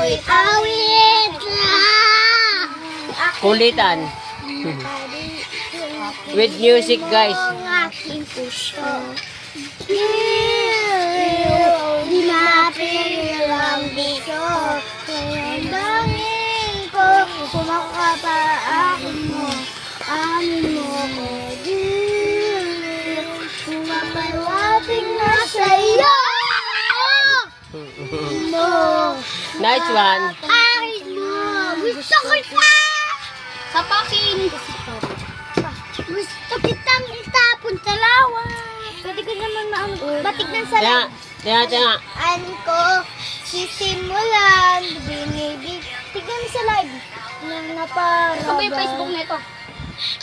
awit. Kulitan. With music, guys. Ang aking puso. Di mapilang dito. Kaya dangin ko. Kumakapaakin mo. Amin mo ko. Kumapalating na sa'yo. Mo. Nice one. Akin mo. Gusto kita. Kapakin. Gusto kitang itapon sa lawa. Pwede ko naman batik ng Tanga, salat. tanga. An ko sisimulan. Binibig. Tignan sa live. Nang naparaba. Ano ba yung Facebook nito?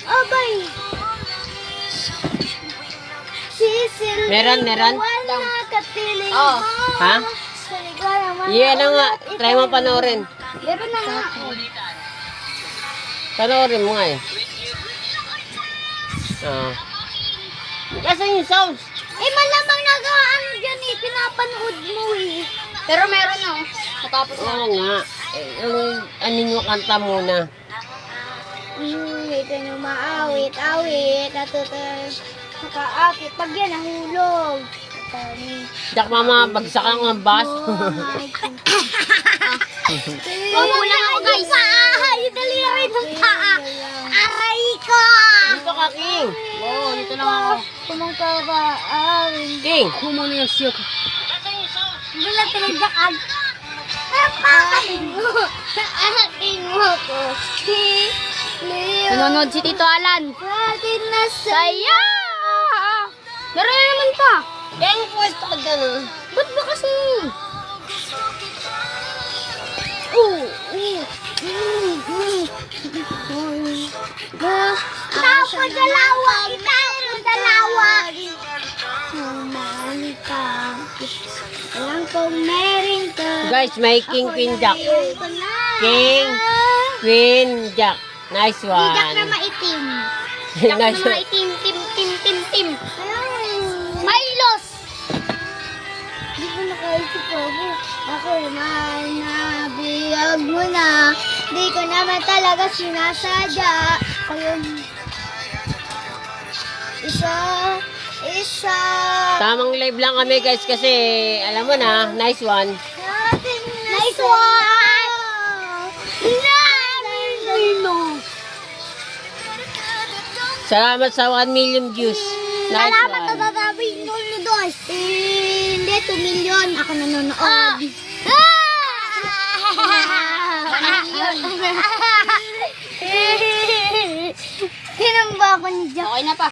Abay. Sisimulan. Meron. Wala katiling Oh. mo. Ha? Sa ligayan mo. Yan na nga. Try mo panoorin. Meron na nga. Panoorin mo nga eh. Kasi yung sounds. Eh, malamang nag-ano dyan eh. Pinapanood mo eh. Pero meron na. Matapos na. Oo nga. Yung nyo kanta muna. Ito yung maawit-awit. Nakaakit. Pag yan, nahulog. Jack mama, bagsak lang ang bus. Kukulang ako guys. Yung daliri ng paa. Aray ko. Dito ka, King. Oo, dito lang ako. Kumangka ba? King. Kumano yung siyok. Wala tinagdakan. Napakain mo. Naakin mo ko. Nanonood si Tito Alan. Akin na sa'yo. Meron na naman pa. Kaya yung pwesto ka dyan ah. Ba't ba kasi? Tapo dalawa. Tapo dalawa. Mahal ka. Alam kong meron ka. Guys, may King, Queen, Jack. Alam ko na. King, Queen, Jack. Nice Jack na one. maitim. Nice one. Tim. Ayun. Milos. Hindi ko nakaisip ako. Ako naman nabiyag mo na. Di ko naman talaga sinasadya. Ayun. Isa. Tamang live lang kami guys kasi alam mo na, nice one. Nice one! Namin! Salamat sa 1 million views. Nice Salamat one. na tatabi yung dos. Hindi, 2 million. Ako nanonood. Tinamba ako ni Jack. Okay na pa.